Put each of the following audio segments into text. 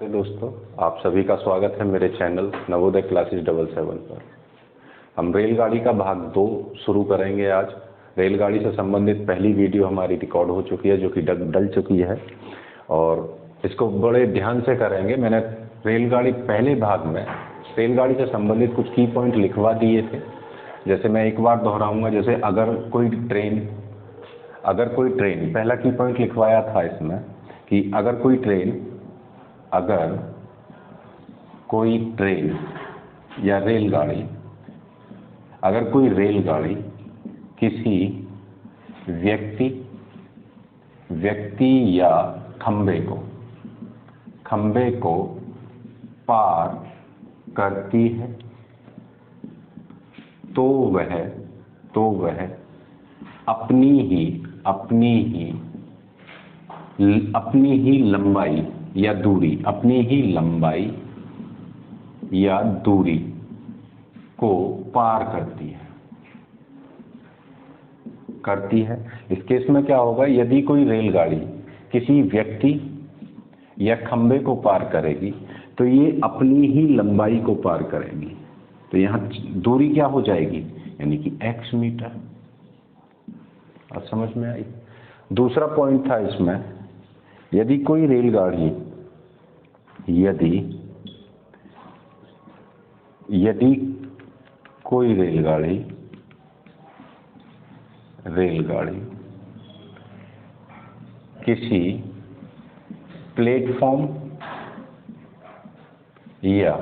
दोस्तों, आप सभी का स्वागत है मेरे चैनल नवोदय क्लासेस 77 पर। हम रेलगाड़ी का भाग 2 शुरू करेंगे आज। रेलगाड़ी से संबंधित पहली वीडियो हमारी रिकॉर्ड हो चुकी है, जो कि डल चुकी है, और इसको बड़े ध्यान से करेंगे। मैंने रेलगाड़ी पहले भाग में रेलगाड़ी से संबंधित कुछ की पॉइंट लिखवा दिए थे। जैसे मैं एक बार दोहराऊंगा, जैसे अगर कोई ट्रेन पहला की पॉइंट लिखवाया था इसमें कि अगर कोई ट्रेन या रेलगाड़ी किसी व्यक्ति या खंबे को पार करती है तो वह अपनी ही लंबाई या दूरी को पार करती है। इस केस में क्या होगा, यदि कोई रेलगाड़ी किसी व्यक्ति या खंबे को पार करेगी तो ये अपनी ही लंबाई को पार करेगी। तो यहाँ दूरी क्या हो जाएगी, यानी कि x मीटर। अब समझ में आई। दूसरा पॉइंट था इसमें, यदि कोई रेलगाड़ी किसी प्लेटफॉर्म या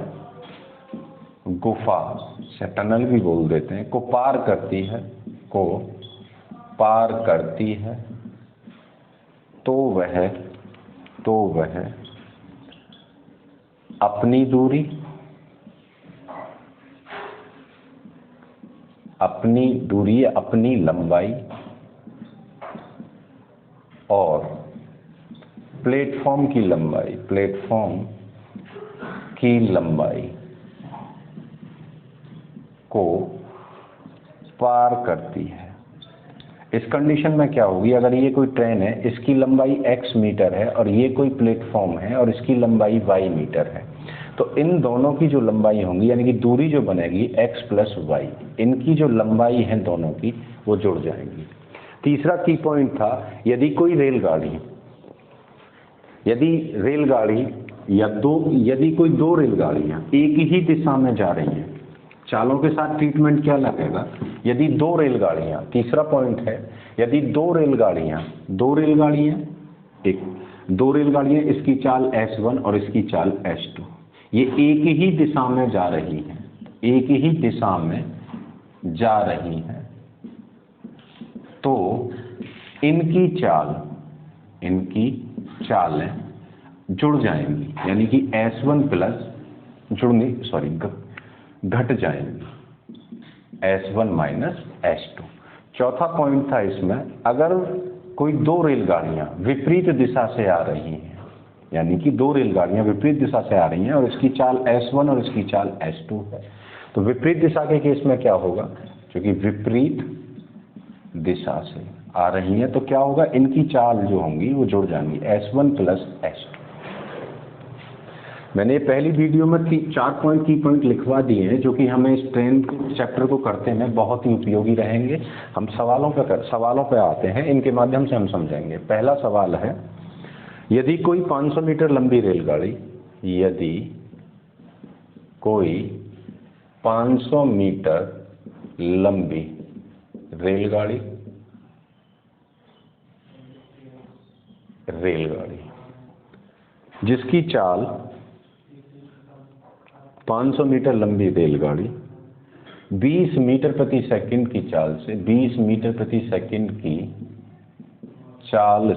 गुफा से, टनल भी बोल देते हैं, को पार करती है तो वह अपनी दूरी अपनी लंबाई और प्लेटफॉर्म की लंबाई को पार करती है। इस कंडीशन में क्या होगी, अगर ये कोई ट्रेन है, इसकी लंबाई x मीटर है और ये कोई प्लेटफॉर्म है और इसकी लंबाई y मीटर है, तो इन दोनों की जो लंबाई होंगी, यानी कि दूरी जो बनेगी x प्लस y, इनकी जो लंबाई है दोनों की, वो जुड़ जाएंगी। तीसरा की पॉइंट था, यदि कोई कोई दो रेलगाड़ियां एक ही दिशा में जा रही हैं, चालों के साथ ट्रीटमेंट क्या लगेगा, यदि दो रेलगाड़ियां, तीसरा पॉइंट है, यदि दो रेलगाड़ियां इसकी चाल S1 और इसकी चाल S2, ये एक ही दिशा में जा रही हैं, तो इनकी चालें जुड़ जाएंगी, यानी कि S1 प्लस घट जाएंगी, S1 माइनस S2। चौथा पॉइंट था इसमें, अगर कोई दो रेलगाड़ियां विपरीत दिशा से आ रही हैं, यानी कि दो रेलगाड़ियां विपरीत दिशा से आ रही हैं और इसकी चाल S1 और इसकी चाल S2 है, तो विपरीत दिशा के केस में क्या होगा, क्योंकि विपरीत दिशा से आ रही हैं तो क्या होगा, इनकी चाल जो होंगी वो जुड़ जाएंगी, S1 प्लस S2। मैंने पहली वीडियो में 4 की पॉइंट लिखवा दिए हैं, जो कि हमें इस ट्रेन चैप्टर को करते में बहुत ही उपयोगी रहेंगे। हम सवालों पे आते हैं, इनके माध्यम से हम समझेंगे। पहला सवाल है, यदि कोई 500 मीटर लंबी रेलगाड़ी जिसकी चाल 500 मीटर लंबी रेलगाड़ी 20 मीटर प्रति सेकंड की चाल से 20 मीटर प्रति सेकंड की चाल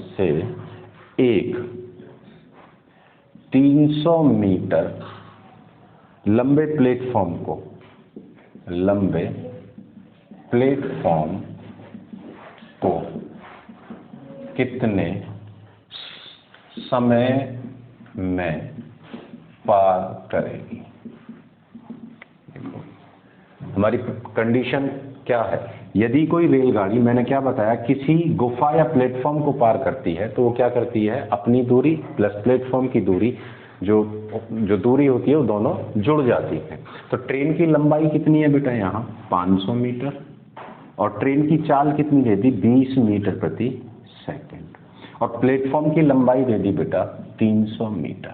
से एक 300 मीटर लंबे प्लेटफॉर्म को कितने समय में पार करेगी। हमारी कंडीशन क्या है, यदि कोई रेलगाड़ी, मैंने क्या बताया, किसी गुफा या प्लेटफॉर्म को पार करती है तो वो क्या करती है, अपनी दूरी प्लस प्लेटफॉर्म की दूरी, जो दूरी होती है वो दोनों जुड़ जाती है। तो ट्रेन की लंबाई कितनी है बेटा, यहाँ 500 मीटर, और ट्रेन की चाल कितनी दे दी, 20 मीटर प्रति सेकंड, और प्लेटफॉर्म की लंबाई दे दी बेटा 300 मीटर।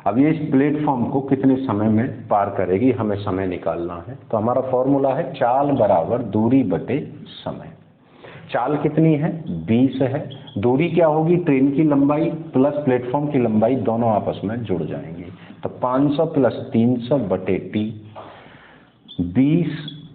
अब ये इस प्लेटफॉर्म को कितने समय में पार करेगी, हमें समय निकालना है। तो हमारा फॉर्मूला है चाल बराबर दूरी बटे समय। चाल कितनी है, 20 है, दूरी क्या होगी, ट्रेन की लंबाई प्लस प्लेटफॉर्म की लंबाई दोनों आपस में जुड़ जाएंगी। तो 500 प्लस 300 बटे टी, 20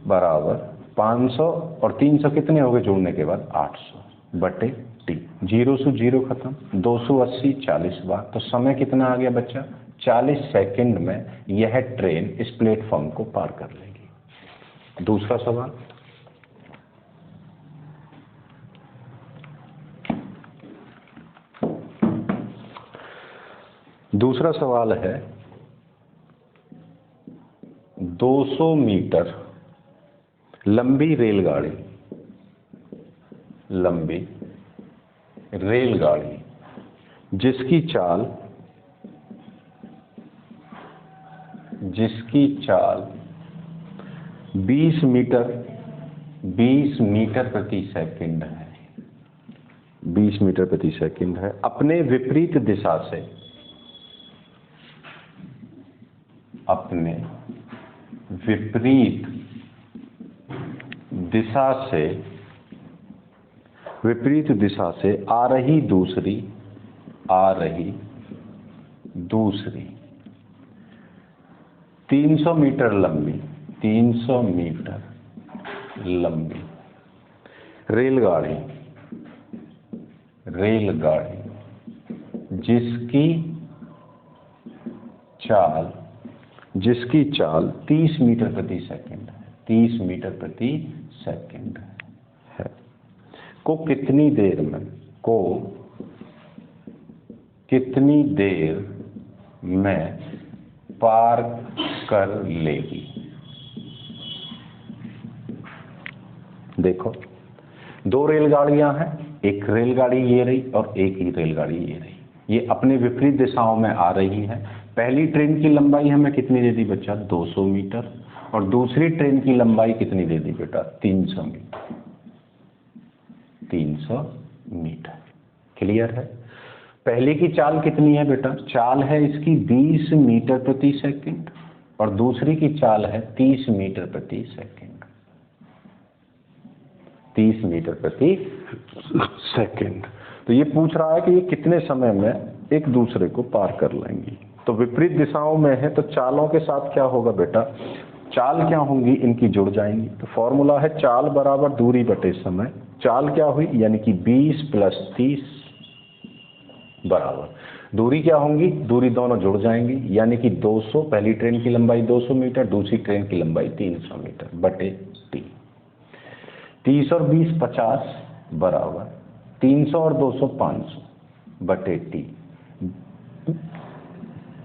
बराबर 500 और 300 कितने हो गए जुड़ने के बाद, 800 बटे टी। 0 से 0 खत्म, 280 40 बार, तो समय कितना आ गया बच्चा, 40 सेकंड में यह ट्रेन इस प्लेटफॉर्म को पार कर लेगी। दूसरा सवाल, दूसरा सवाल है 200 मीटर लंबी रेलगाड़ी, लंबी रेलगाड़ी जिसकी चाल 20 मीटर प्रति सेकंड है, 20 मीटर प्रति सेकंड है, अपने विपरीत दिशा से, अपने विपरीत दिशा से आ रही दूसरी 300 मीटर लंबी रेलगाड़ी जिसकी चाल 30 मीटर प्रति सेकंड है, 30 मीटर प्रति सेकंड है, को कितनी देर में पार कर लेगी। देखो, दो रेलगाड़ियां हैं, एक रेलगाड़ी ये रही और एक ही रेलगाड़ी ये रही, ये अपने विपरीत दिशाओं में आ रही है। पहली ट्रेन की लंबाई हमें कितनी दे दी बच्चा, 200 मीटर, और दूसरी ट्रेन की लंबाई कितनी दे दी बेटा, 300 मीटर। 300 मीटर, क्लियर है। पहले की चाल कितनी है बेटा, चाल है इसकी 20 मीटर प्रति सेकंड, और दूसरी की चाल है 30 मीटर प्रति सेकंड, 30 मीटर प्रति सेकंड। तो ये पूछ रहा है कि ये कितने समय में एक दूसरे को पार कर लेंगी। तो विपरीत दिशाओं में है तो चालों के साथ क्या होगा बेटा, चाल क्या होंगी, इनकी जुड़ जाएंगी। तो फॉर्मूला है चाल बराबर दूरी बटे समय। चाल क्या हुई, यानी कि 20 प्लस 30 बराबर दूरी क्या होंगी, दूरी दोनों जुड़ जाएंगी, यानी कि 200, पहली ट्रेन की लंबाई 200 मीटर, दूसरी ट्रेन की लंबाई 300 मीटर बटे टी। 30 और 20 50 बराबर 300 और 200 500 बटे टी।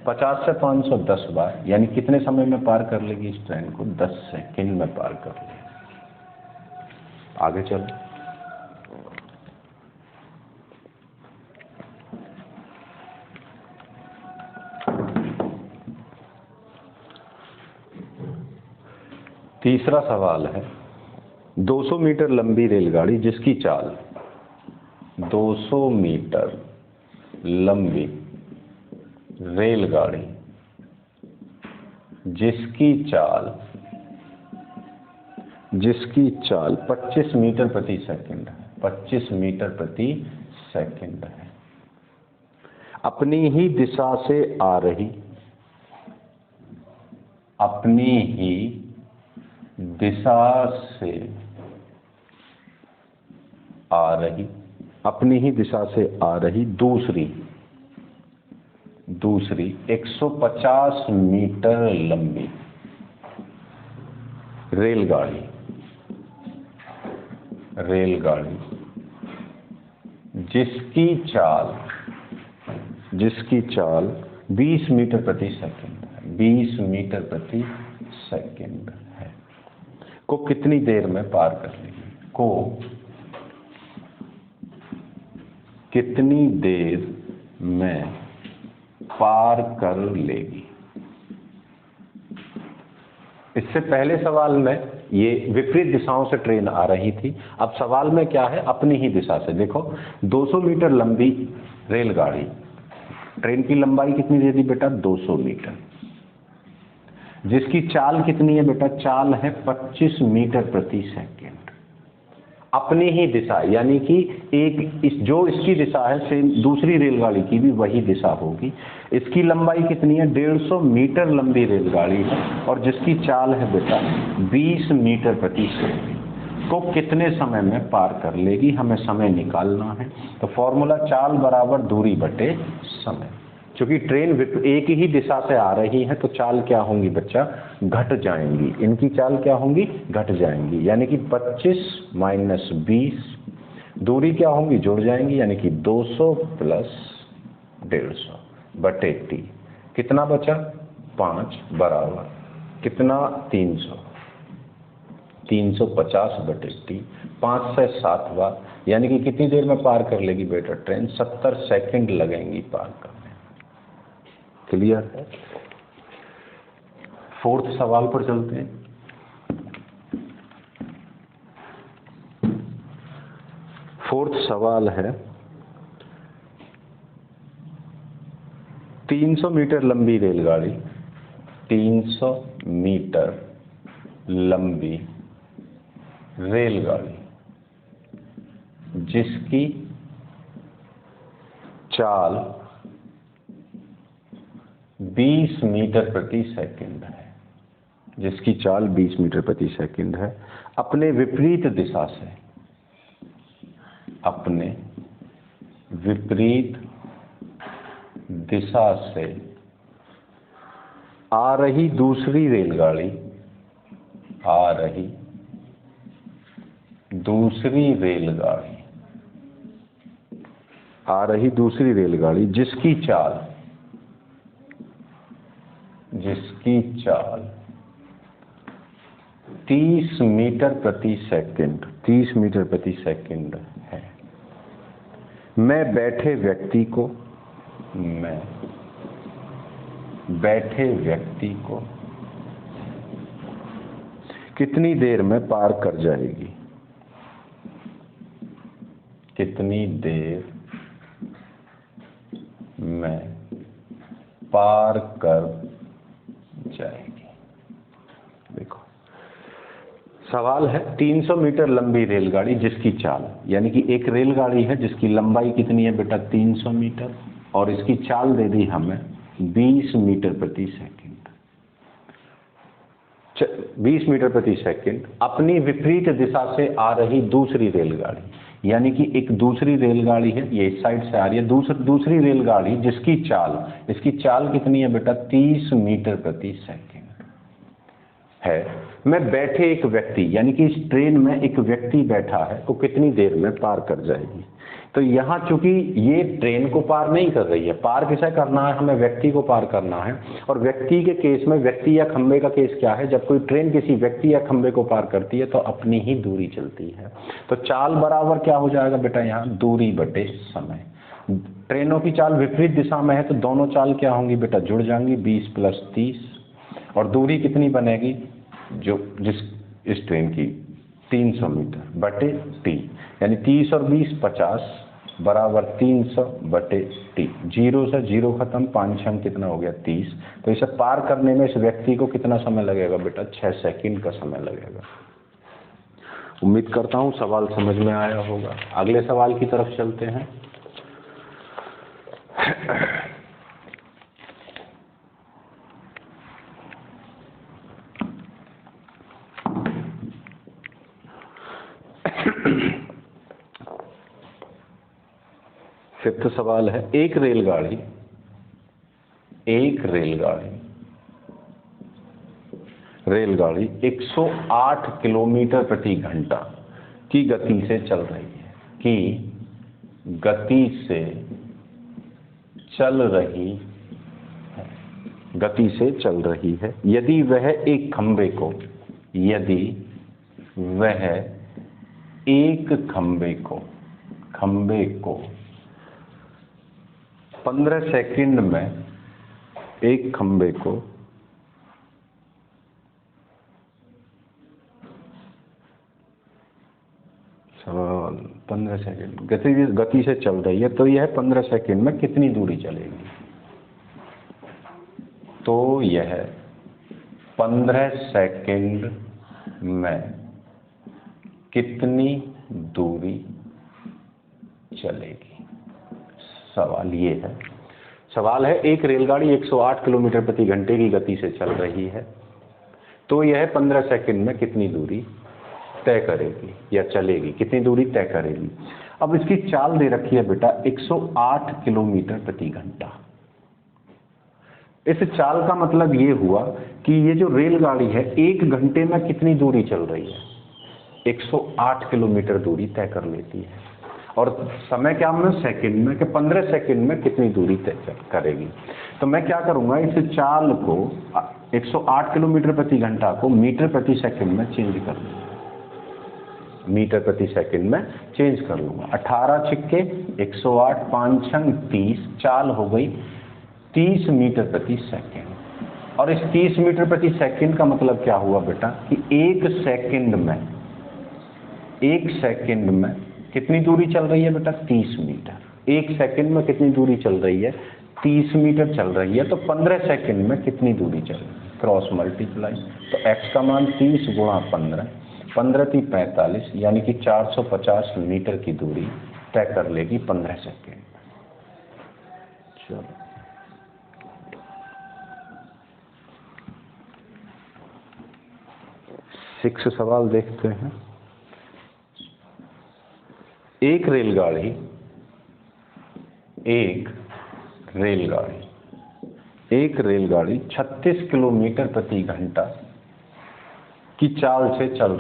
50 से 500 10 बार, यानी कितने समय में पार कर लेगी इस ट्रेन को, 10 सेकंड में पार कर लेगी। आगे चलो, तीसरा सवाल है 200 मीटर लंबी रेलगाड़ी जिसकी चाल 200 मीटर लंबी रेलगाड़ी जिसकी चाल 25 मीटर प्रति सेकंड है, 25 मीटर प्रति सेकंड है, अपनी ही दिशा से आ रही दूसरी 150 मीटर लंबी रेलगाड़ी जिसकी चाल 20 मीटर प्रति सेकंड है, 20 मीटर प्रति सेकंड है, को कितनी देर में पार कर लेगी, को कितनी देर में पार कर लेगी। इससे पहले सवाल में ये विपरीत दिशाओं से ट्रेन आ रही थी, अब सवाल में क्या है, अपनी ही दिशा से। देखो 200 मीटर लंबी रेलगाड़ी, ट्रेन की लंबाई कितनी दे दी बेटा, 200 मीटर, जिसकी चाल कितनी है बेटा, चाल है 25 मीटर प्रति सेकंड। अपनी ही दिशा, यानी कि जो इसकी दिशा है सेम दूसरी रेलगाड़ी की भी वही दिशा होगी। इसकी लंबाई कितनी है, 150 मीटर लंबी रेलगाड़ी है और जिसकी चाल है बेटा 20 मीटर प्रति सेकंड, को कितने समय में पार कर लेगी, हमें समय निकालना है। तो फॉर्मूला चाल बराबर दूरी बटे समय। क्योंकि ट्रेन एक ही दिशा से आ रही है तो चाल क्या होंगी बच्चा, घट जाएंगी, इनकी चाल क्या होंगी, घट जाएंगी, यानी कि 25 माइनस 20, दूरी क्या होंगी, जुड़ जाएंगी, यानी कि 200 प्लस 150 बटे टी, कितना बचा 5 बराबर कितना 300, 350 बटे टी, 5 से 7 बार, यानी कि कितनी देर में पार कर लेगी बेटा ट्रेन, 70 सेकंड लगेंगी पार करने। क्लियर है। फोर्थ सवाल पर चलते हैं। फोर्थ सवाल है 300 मीटर लंबी रेलगाड़ी, 300 मीटर लंबी रेलगाड़ी जिसकी चाल 20 मीटर प्रति सेकंड है, जिसकी चाल 20 मीटर प्रति सेकंड है, अपने विपरीत दिशा से, अपने विपरीत दिशा से आ रही दूसरी रेलगाड़ी, आ रही दूसरी रेलगाड़ी, आ रही दूसरी रेलगाड़ी जिसकी चाल 30 मीटर प्रति सेकंड, 30 मीटर प्रति सेकंड है। मैं बैठे व्यक्ति को कितनी देर में पार कर जाएगी, कितनी देर में पार कर जाएगी। देखो सवाल है 300 मीटर लंबी रेलगाड़ी जिसकी चाल, यानी कि एक रेलगाड़ी है जिसकी लंबाई कितनी है बेटा 300 मीटर और इसकी चाल दे दी हमें 20 मीटर प्रति सेकंड, 20 मीटर प्रति सेकंड, अपनी विपरीत दिशा से आ रही दूसरी रेलगाड़ी, यानी कि एक दूसरी रेलगाड़ी है, ये इस साइड से आ रही है, दूसरी रेलगाड़ी जिसकी चाल, इसकी चाल कितनी है बेटा 30 मीटर प्रति सेकंड है। मैं बैठे एक व्यक्ति, यानी कि इस ट्रेन में एक व्यक्ति बैठा है, तो कितनी देर में पार कर जाएगी। तो यहाँ चूंकि ये ट्रेन को पार नहीं कर रही है, पार किसे करना है, हमें व्यक्ति को पार करना है। और व्यक्ति के केस में, व्यक्ति या खंबे का केस क्या है, जब कोई ट्रेन किसी व्यक्ति या खंबे को पार करती है तो अपनी ही दूरी चलती है। तो चाल बराबर क्या हो जाएगा बेटा, यहाँ दूरी बटे समय। ट्रेनों की चाल विपरीत दिशा में है तो दोनों चाल क्या होंगी बेटा, जुड़ जाएंगी, 20 प्लस 30, और दूरी कितनी बनेगी, इस ट्रेन की 300 मीटर बटे टी, यानी 30 और 20 50 बराबर 300 बटे टी। 0 से 0 खत्म, 5 छंग कितना हो गया 30। तो इसे पार करने में इस व्यक्ति को कितना समय लगेगा बेटा, 6 सेकंड का समय लगेगा। उम्मीद करता हूँ सवाल समझ में आया होगा। अगले सवाल की तरफ चलते हैं। फिफ्थ सवाल है, एक रेलगाड़ी 108 किलोमीटर प्रति घंटा की गति से चल रही है, यदि वह एक खंबे को वह एक खंबे को 15 सेकंड में एक खंबे को 15 सेकंड गति से चल रही है, तो यह 15 सेकंड में कितनी दूरी चलेगी? तो यह 15 सेकंड में कितनी दूरी चलेगी? सवाल है एक रेलगाड़ी 108 किलोमीटर प्रति घंटे की गति से चल रही है, तो यह 15 सेकंड में कितनी दूरी तय करेगी या चलेगी, कितनी दूरी तय करेगी? अब इसकी चाल दे रखी है बेटा 108 किलोमीटर प्रति घंटा। इस चाल का मतलब ये हुआ कि ये जो रेलगाड़ी है 1 घंटे में कितनी दूरी चल रही है? 108 किलोमीटर दूरी तय कर लेती है। और समय क्या में? सेकंड में, कि 15 सेकंड में कितनी दूरी तय करेगी। तो मैं क्या करूंगा, इस चाल को 108 किलोमीटर प्रति घंटा को मीटर प्रति सेकंड में चेंज कर लूंगा, मीटर प्रति सेकंड में चेंज कर लूंगा। 18 छिक्के 108, 5 छंग 30, चाल हो गई 30 मीटर प्रति सेकंड। और इस 30 मीटर प्रति सेकंड का मतलब क्या हुआ बेटा कि एक सेकंड में कितनी दूरी चल रही है बेटा? 30 मीटर। एक सेकंड में कितनी दूरी चल रही है? 30 मीटर चल रही है। तो 15 सेकंड में कितनी दूरी चल रही है? क्रॉस मल्टीप्लाई, तो x का मान 30 गुणा 15, 15 × 3 = 45, यानी कि 450 मीटर की दूरी तय कर लेगी 15 सेकंड में। चलो 6 सवाल देखते हैं। एक रेलगाड़ी 36 किलोमीटर प्रति घंटा की चाल से चल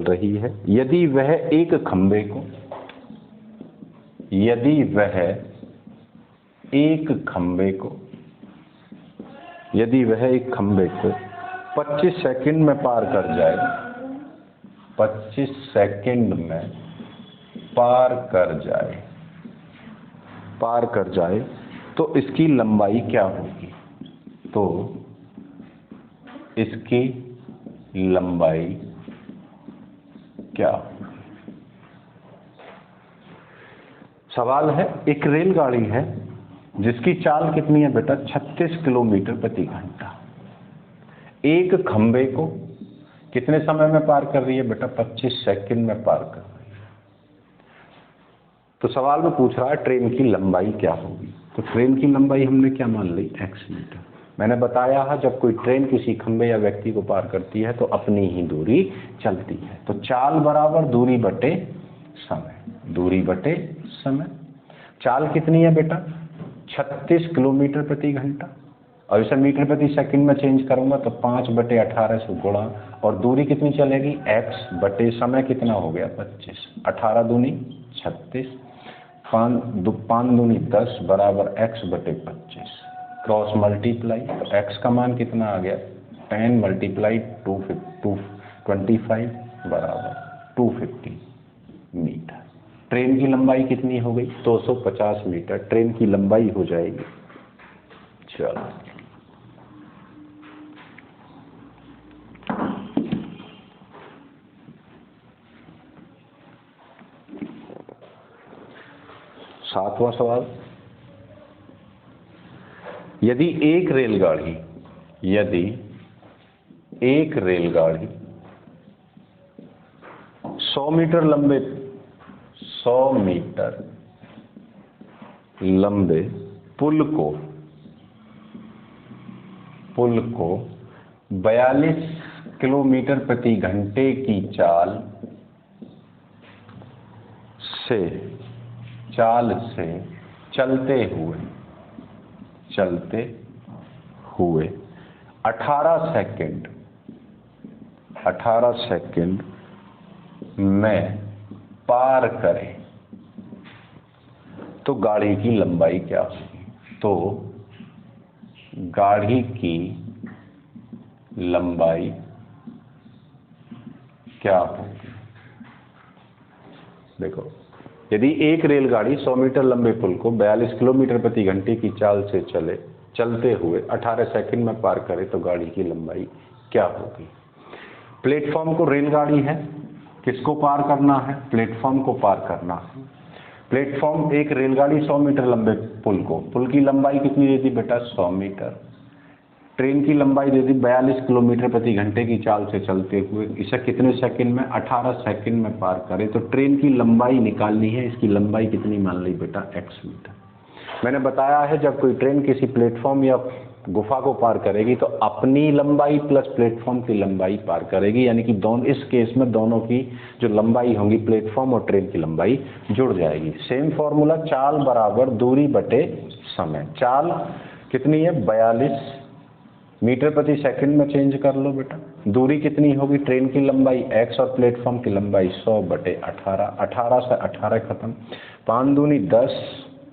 रही है। यदि वह एक खंबे को 25 सेकंड में पार कर जाए तो इसकी लंबाई क्या होगी? तो इसकी लंबाई क्या होगी? सवाल है एक रेलगाड़ी है जिसकी चाल कितनी है बेटा? 36 किलोमीटर प्रति घंटा। एक खंबे को कितने समय में पार कर रही है बेटा? 25 सेकंड में पार कर रही है। तो सवाल में पूछ रहा है ट्रेन की लंबाई क्या होगी। तो ट्रेन की लंबाई हमने क्या मान ली? x metre. मैंने बताया है जब कोई ट्रेन किसी खंबे या व्यक्ति को पार करती है तो अपनी ही दूरी चलती है। तो चाल बराबर दूरी बटे समय। चाल कितनी है बेटा? 36 किलोमीटर प्रति घंटा, और इसे मीटर प्रति सेकंड में चेंज करूंगा तो 5/18 से गुणा, और दूरी कितनी चलेगी? x बटे समय कितना हो गया? 25। 18 दूनी 36, 5 दूनी 10 बराबर x बटे 25। क्रॉस मल्टीप्लाई, तो x का मान कितना आ गया? 10 × 225 बराबर 250 मीटर। ट्रेन की लंबाई कितनी हो गई? 250 मीटर ट्रेन की लंबाई हो जाएगी। चलो सातवां सवाल। यदि एक रेलगाड़ी 100 मीटर लंबे पुल को 42 किलोमीटर प्रति घंटे की चाल से चलते हुए 18 सेकंड में पार करें तो गाड़ी की लंबाई क्या होगी? तो गाड़ी की लंबाई क्या होगी? देखो, यदि एक रेलगाड़ी 100 मीटर लंबे पुल को 42 किलोमीटर प्रति घंटे की चाल से चलते हुए 18 सेकंड में पार करे तो गाड़ी की लंबाई क्या होगी? प्लेटफॉर्म को रेलगाड़ी है, किसको पार करना है? प्लेटफॉर्म को पार करना है। प्लेटफॉर्म, एक रेलगाड़ी 100 मीटर लंबे पुल की लंबाई कितनी दे दी बेटा? 100 मीटर। ट्रेन की लंबाई दे दी 42 किलोमीटर प्रति घंटे की चाल से चलते हुए, इसे कितने सेकंड में? 18 सेकंड में पार करे। तो ट्रेन की लंबाई निकालनी है, इसकी लंबाई कितनी मान ली बेटा? x metre. मैंने बताया है जब कोई ट्रेन किसी प्लेटफॉर्म या गुफा को पार करेगी तो अपनी लंबाई प्लस प्लेटफॉर्म की लंबाई पार करेगी, यानी कि दोनों, इस केस में दोनों की जो लंबाई होंगी प्लेटफॉर्म और ट्रेन की लंबाई जुड़ जाएगी। सेम फॉर्मूला, चाल बराबर दूरी बटे समय। चाल कितनी है? 42 मीटर प्रति सेकंड में चेंज कर लो बेटा। दूरी कितनी होगी? ट्रेन की लंबाई x और प्लेटफॉर्म की लंबाई 100 बटे 18। 18 से 18 खत्म, 5 दूनी 10,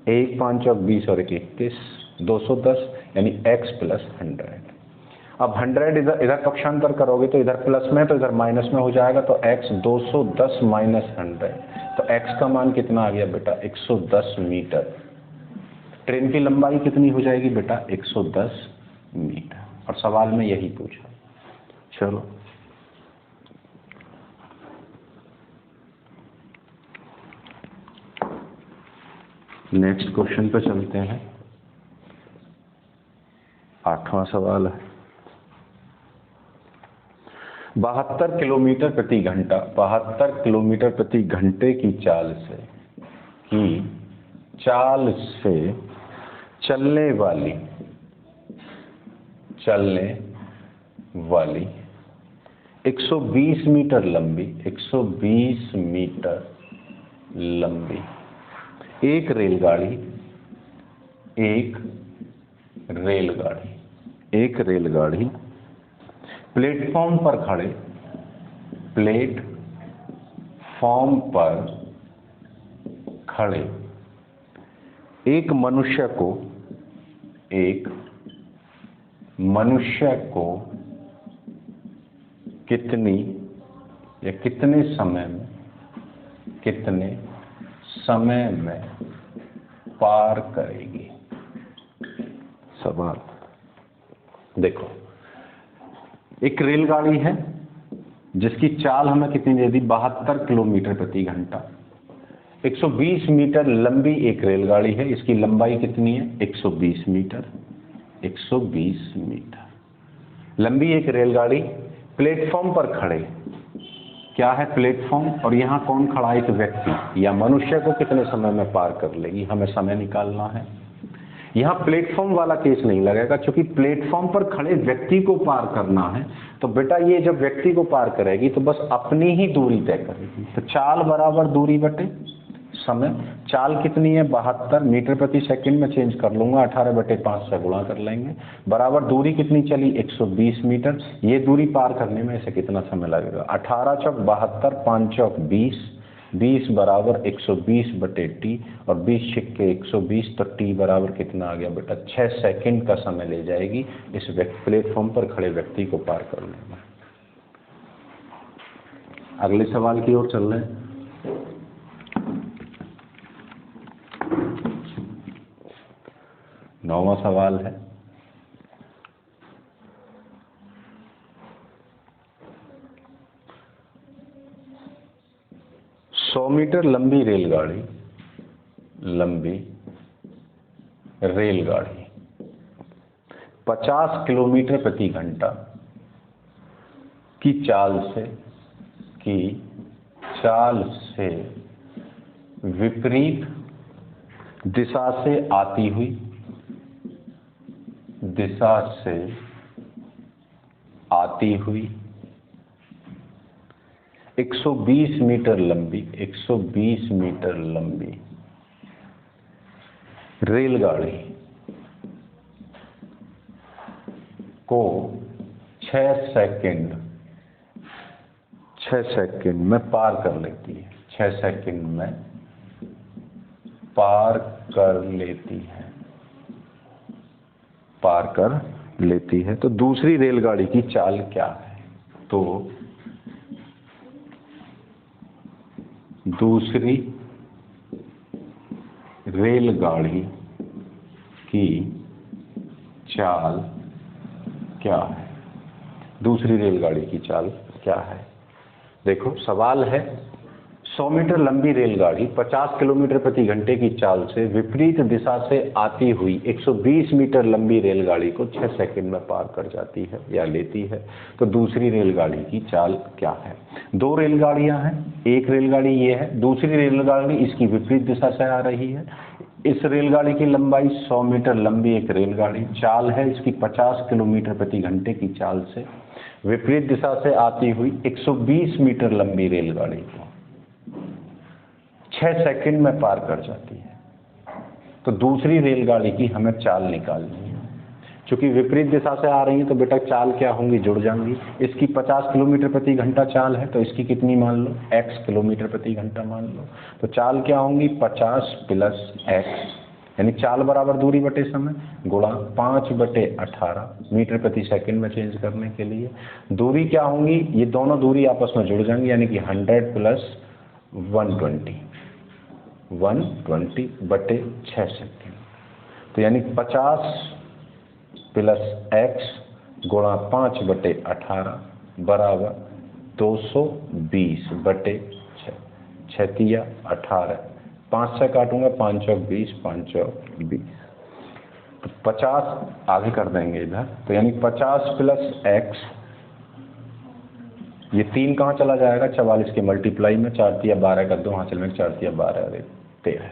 1 5 चौक 20 और 1 21, 210, यानी x प्लस 100। अब 100 इधर पक्षांतर करोगे तो इधर प्लस में तो इधर माइनस में हो जाएगा, तो x 210 माइनस 100, तो x का मान कितना आ गया बेटा? 110 मीटर। ट्रेन की लंबाई कितनी हो जाएगी बेटा? 110 मीटर। और सवाल में यही पूछा। चलो नेक्स्ट क्वेश्चन पे चलते हैं। 8वां सवाल है, 72 किलोमीटर प्रति घंटा, 72 किलोमीटर प्रति घंटे की चाल से चलने वाली 120 मीटर लंबी, 120 मीटर लंबी एक रेलगाड़ी प्लेटफॉर्म पर खड़े एक मनुष्य को कितने समय में पार करेगी? सवाल देखो, एक रेलगाड़ी है जिसकी चाल हमें कितनी दे दी? 72 किलोमीटर प्रति घंटा। 120 मीटर लंबी एक रेलगाड़ी है, इसकी लंबाई कितनी है? 120 मीटर। 120 मीटर लंबी एक रेलगाड़ी प्लेटफॉर्म पर खड़े, क्या है प्लेटफॉर्म, और यहाँ कौन खड़ा है? एक व्यक्ति या मनुष्य को कितने समय में पार कर लेगी? हमें समय निकालना है। यहाँ प्लेटफॉर्म वाला केस नहीं लगेगा, क्योंकि प्लेटफॉर्म पर खड़े व्यक्ति को पार करना है। तो बेटा ये जब व्यक्ति को पार करेगी तो बस अपनी ही दूरी तय करेगी। तो चाल बराबर दूरी बटे समय। चाल कितनी है? 72 मीटर प्रति सेकंड में चेंज कर लूंगा, 18 बटे 5 से गुणा कर लेंगे, बराबर दूरी कितनी चली? 120 मीटर। ये दूरी पार करने में इसे कितना समय लगेगा? 18 चौक 72, 5 चौक 20, 20 बराबर 120 बटे टी, और 20 छिक्के 120, तो टी बराबर कितना आ गया बेटा? 6 सेकंड का समय ले जाएगी इस प्लेटफॉर्म पर खड़े व्यक्ति को पार करने में। अगले सवाल की ओर चल रहे हैं। नौवां सवाल है, सौ मीटर लंबी रेलगाड़ी 50 किलोमीटर प्रति घंटा की चाल से विपरीत दिशा से आती हुई 120 मीटर लंबी रेलगाड़ी को 6 सेकंड में पार कर लेती है। 6 सेकंड में पार कर लेती है। पार कर लेती है। तो दूसरी रेलगाड़ी की चाल क्या है? तो दूसरी रेलगाड़ी की चाल क्या है? दूसरी रेलगाड़ी की चाल क्या है? देखो सवाल है, 100 मीटर लंबी रेलगाड़ी 50 किलोमीटर प्रति घंटे की चाल से विपरीत दिशा से आती हुई 120 मीटर लंबी रेलगाड़ी को 6 सेकंड में पार कर जाती है या लेती है। तो दूसरी रेलगाड़ी की चाल क्या है? दो रेलगाड़ियां हैं, एक रेलगाड़ी ये है, दूसरी रेलगाड़ी इसकी विपरीत दिशा से आ रही है। इस रेलगाड़ी की लंबाई 100 मीटर लंबी एक रेलगाड़ी, चाल है इसकी 50 किलोमीटर प्रति घंटे की चाल से विपरीत दिशा से आती हुई 120 मीटर लंबी रेलगाड़ी को 6 सेकंड में पार कर जाती है। तो दूसरी रेलगाड़ी की हमें चाल निकालनी है। चूंकि विपरीत दिशा से आ रही है तो बेटा चाल क्या होंगी? जुड़ जाएंगी। इसकी 50 किलोमीटर प्रति घंटा चाल है तो इसकी कितनी मान लो? x किलोमीटर प्रति घंटा मान लो। तो चाल क्या होंगी? 50 प्लस x, यानी चाल बराबर दूरी बटे समय गुणा 5/18 मीटर प्रति सेकंड में चेंज करने के लिए। दूरी क्या होंगी? ये दोनों दूरी आपस में जुड़ जाएंगी, यानी कि 100 प्लस 120/6 सेकंड। तो यानी 50 प्लस x गुणा 5/18 बराबर 220/6, 6 18, 5 से काटूंगा 5 और 20, 5 और 20, तो 50 आगे कर देंगे इधर। तो यानी 50 प्लस x, ये 3 कहाँ चला जाएगा? 44 के मल्टीप्लाई में, 4 तिया 12 का 2 हासिल में, 4 तिया 12 और 13।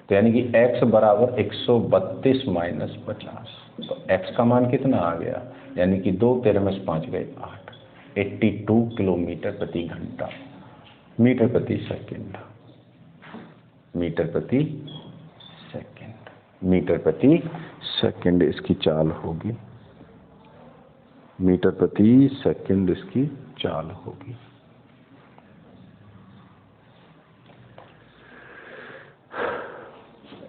तो यानी कि x बराबर 132 माइनस 50। तो x का मान कितना आ गया? यानी कि 2, 13 में से 5 गए 8, 82 किलोमीटर प्रति घंटा, मीटर प्रति सेकंड, मीटर प्रति सेकंड, मीटर प्रति सेकंड इसकी चाल होगी, मीटर प्रति सेकंड इसकी चाल होगी।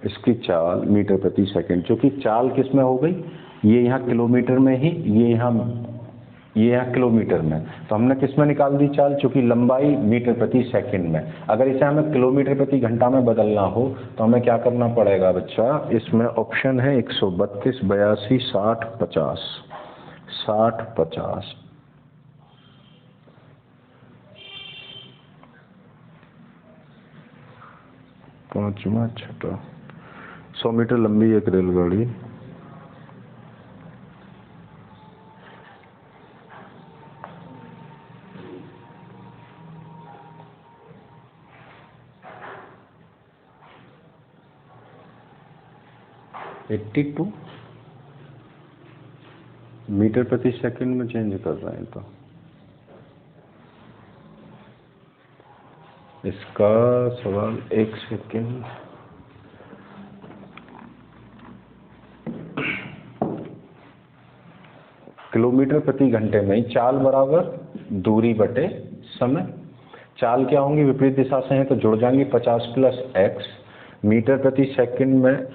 इसकी चाल मीटर प्रति सेकंड, क्योंकि चाल किस में हो गई? ये यहाँ किलोमीटर में ही, ये यहाँ किलोमीटर में, तो हमने किस में निकाल दी चाल? चूंकि लंबाई मीटर प्रति सेकंड में। अगर इसे हमें किलोमीटर प्रति घंटा में बदलना हो तो हमें क्या करना पड़ेगा बच्चा? इसमें ऑप्शन है 132, 82, 60, 50, 60, 50। पांचवा छठा, 100 मीटर लंबी एक रेलगाड़ी 82 मीटर प्रति सेकंड में चेंज कर रहे हैं। तो इसका सवाल 1 सेकंड, किलोमीटर प्रति घंटे में चाल बराबर दूरी बटे समय। चाल क्या होंगी? विपरीत दिशा से हैं तो जुड़ जाएंगे, 50 प्लस x, मीटर प्रति सेकंड में,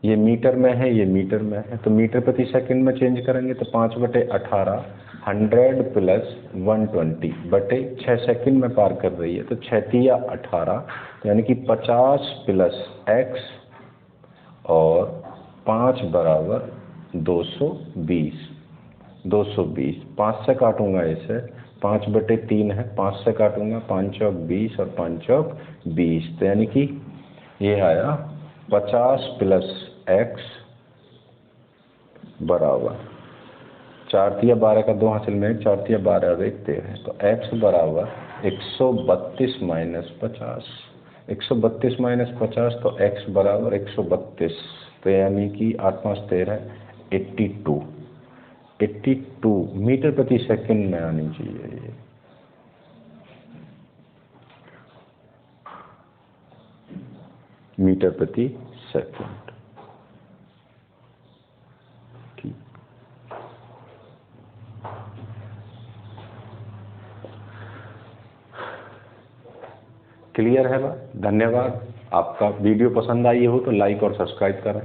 ये मीटर में है, ये मीटर में है, तो मीटर प्रति सेकंड में चेंज करेंगे तो 5/18, 100 प्लस 120/6 सेकंड में पार कर रही है। तो 6 तिया 18, तो यानी कि 50 प्लस x और 5 बराबर 220, 220। 5 से काटूंगा इसे, 5/3 है, 5 से काटूंगा, 5 चौक 20 और 5 चौक 20, तो यानी कि ये आया 50 प्लस x बराबर 4 तिया 12 का 2 हासिल में, 4 तिया 12 और 1 13, तो x बराबर 132 माइनस 50, 132 माइनस 50, तो x बराबर 132, तो यानी कि 8 5 13, 82, 82 मीटर प्रति सेकंड में आनी चाहिए ये। मीटर प्रति सेकंड। ठीक, क्लियर है बात? धन्यवाद। आपका वीडियो पसंद आई हो तो लाइक और सब्सक्राइब करें।